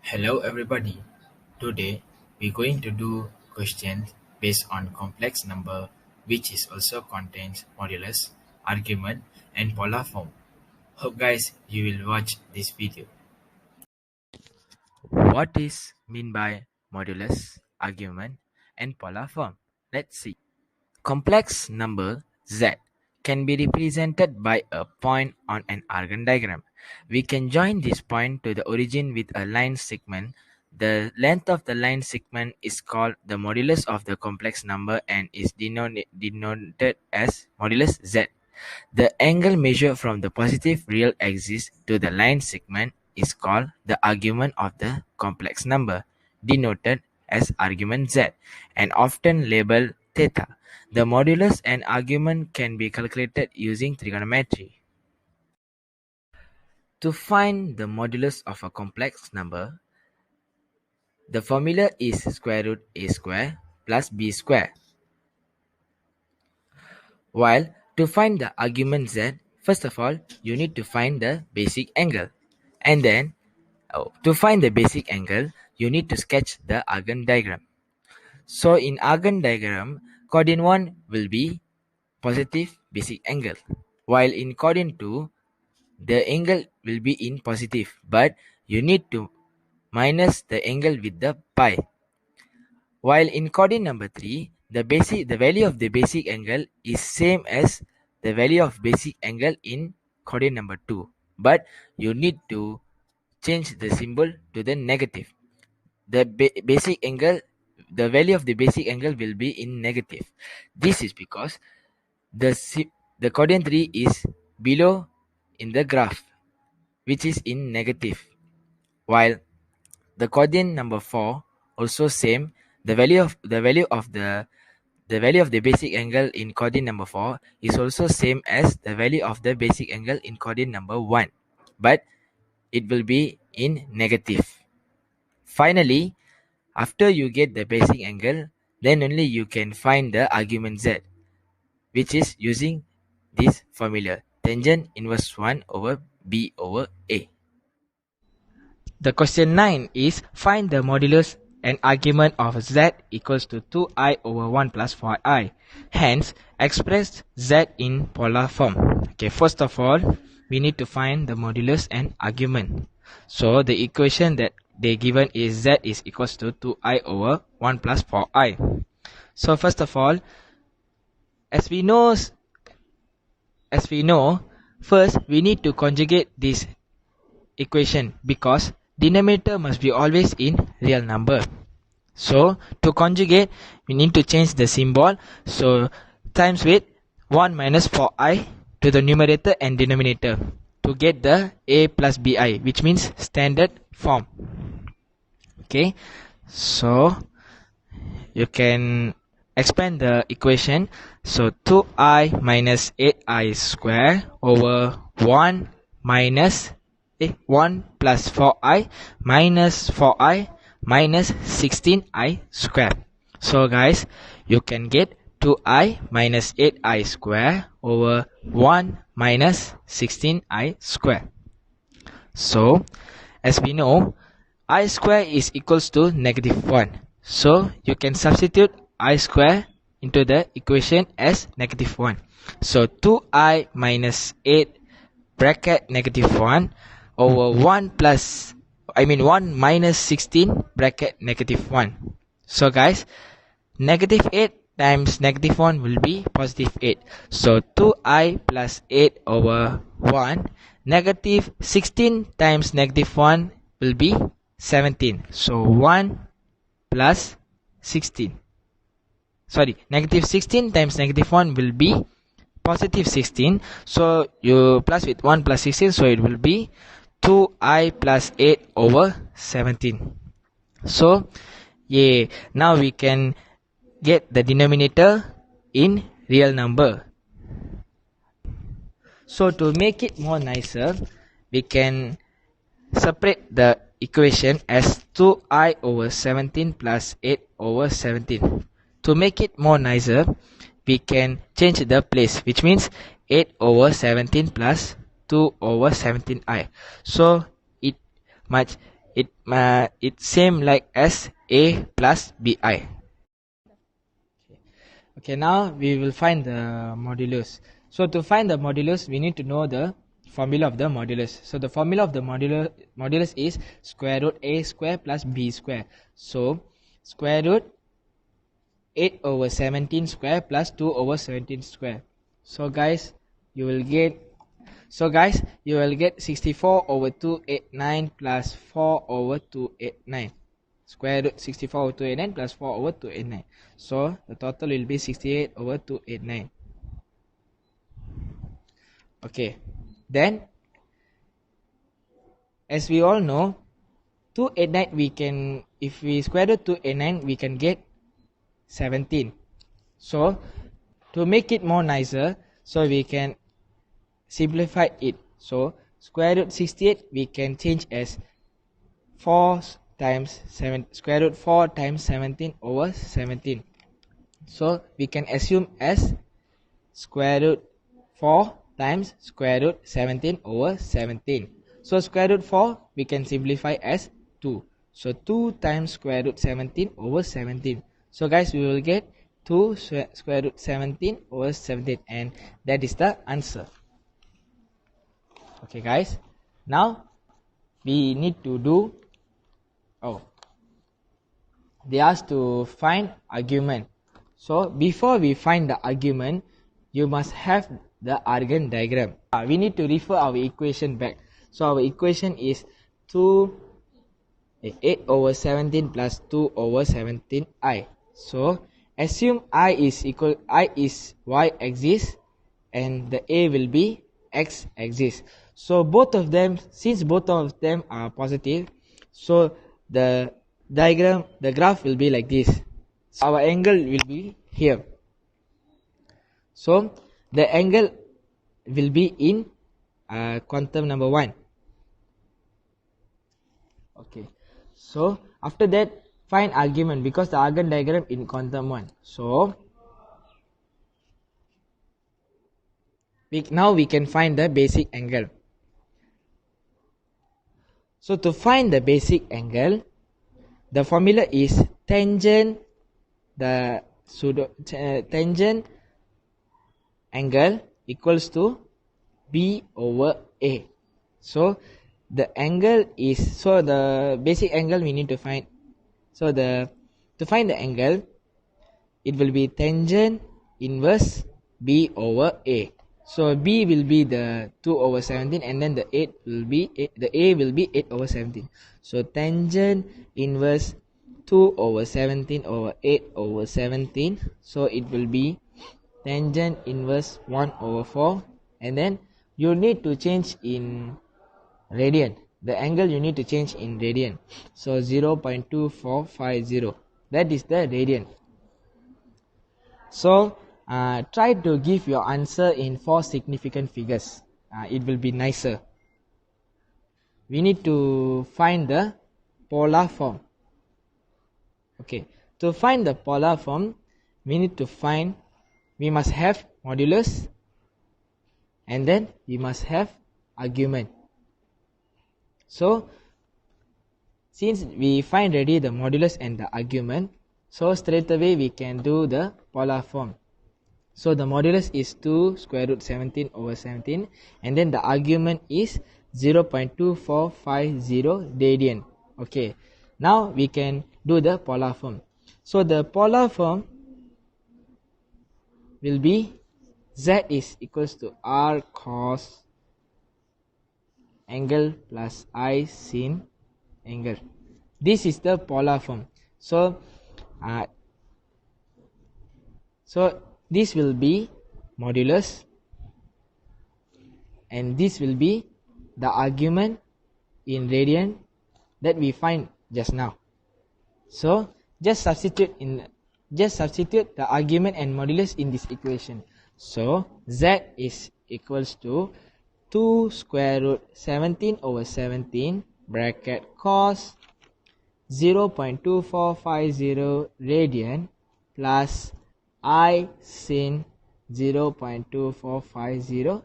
Hello everybody. Today we're going to do questions based on complex number which is also contains modulus, argument and polar form. Hope guys you will watch this video. What is mean by modulus, argument and polar form? Let's see. Complex number z can be represented by a point on an Argand diagram. We can join this point to the origin with a line segment. The length of the line segment is called the modulus of the complex number and is denoted as modulus z. The angle measured from the positive real axis to the line segment is called the argument of the complex number, denoted as argument z, and often labeled theta. The modulus and argument can be calculated using trigonometry. To find the modulus of a complex number, the formula is square root a square plus b square. While to find the argument z, first of all, you need to find the basic angle. And then, to find the basic angle, you need to sketch the Argand diagram. So in Argand diagram, coordinate 1 will be positive basic angle, while in coordinate 2, the angle will be in positive, but you need to minus the angle with the pi. While in coordinate number 3, the value of the basic angle is same as the value of basic angle in coordinate number 2, but you need to change the symbol to the negative. The basic angle, the value of the basic angle will be in negative. This is because the coordinate 3 is below in the graph, which is in negative, while the coordinate number 4 also same. The value of the basic angle in coordinate number 4 is also same as the value of the basic angle in coordinate number 1, but it will be in negative. Finally, after you get the basic angle, then only you can find the argument z, which is using this formula, tangent inverse 1 over b over a. The question 9 is find the modulus and argument of z equals to 2i over 1 plus 4i. Hence, express z in polar form. Okay, first of all, we need to find the modulus and argument. So, the equation that they given is z is equals to 2i over 1 plus 4i. So, first of all, as we know, first we need to conjugate this equation because denominator must be always in real number. So to conjugate, we need to change the symbol. So times with 1 minus 4i to the numerator and denominator to get the a plus bi, which means standard form. Okay, so you can expand the equation. So 2i minus 8i square over 1 minus 1 plus 4i minus 4i minus 16i square. So guys, you can get 2i minus 8i square over 1 minus 16i square. So as we know, I square is equals to negative 1. So you can substitute I square into the equation as negative 1. So 2i minus 8 bracket negative 1 over 1 minus 16 bracket negative 1. So guys, negative 8 times negative 1 will be positive 8. So 2i plus 8 over 1. Negative 16 times negative 1 will be 17. So 1 plus 16. Sorry, negative 16 times negative 1 will be positive 16. So you plus with 1 plus 16. So it will be 2i plus 8 over 17. So yeah, now we can get the denominator in real number. So to make it more nicer, we can separate the equation as 2i over 17 plus 8 over 17. To make it more nicer, we can change the place, which means 8 over 17 plus 2 over 17i. So it it's same like as a plus bi. Okay, now we will find the modulus. So to find the modulus, we need to know the formula of the modulus. So the formula of the modulus is square root a square plus b square. So square root 8 over 17 square plus 2 over 17 square. So guys, you will get 64 over 289 plus 4 over 289. Square root 64 over 289 plus 4 over 289. So the total will be 68 over 289. Okay, then as we all know, 289 we can, if we square root 289 we can get 17. So to make it more nicer, so we can simplify it. So square root 68 we can change as 4 times 7, square root 4 times 17 over 17. So we can assume as square root 4 times square root 17 over 17. So square root 4 we can simplify as 2. So 2 times square root 17 over 17. So guys, we will get 2 square root 17 over 17, and that is the answer. Okay guys, now we need to do, they asked to find argument. So before we find the argument, you must have the argand diagram. We need to refer our equation back. So our equation is 8 over 17 plus 2 over 17i. So assume I is y axis and the a will be x axis. So both of them, since both of them are positive, so the graph will be like this. So our angle will be here. So the angle will be in quantum number 1. Okay, so after that find argument, because the argand diagram in quantum 1. So now we can find the basic angle. So to find the basic angle, the formula is tangent angle equals to b over a. So the angle is, so the basic angle we need to find. So to find the angle, it will be tangent inverse b over a. So b will be the 2 over 17, and then the a will be 8 over 17. So tangent inverse 2 over 17 over 8 over 17. So it will be tangent inverse 1 over 4, and then you need to change in radian. The angle you need to change in radian. So 0.2450. That is the radian. So try to give your answer in 4 significant figures. It will be nicer. We need to find the polar form. Okay, to find the polar form, we must have modulus, and then we must have argument. So since we find already the modulus and the argument, so straight away we can do the polar form. So the modulus is 2 square root 17 over 17, and then the argument is 0.2450 radian. Okay, now we can do the polar form. So the polar form will be z is equals to r cos angle plus I sin angle. This is the polar form. So this will be modulus, and this will be the argument in radian that we find just now. So just substitute the argument and modulus in this equation. So z is equals to 2 square root 17 over 17 bracket cos 0.2450 radian plus I sin 0.2450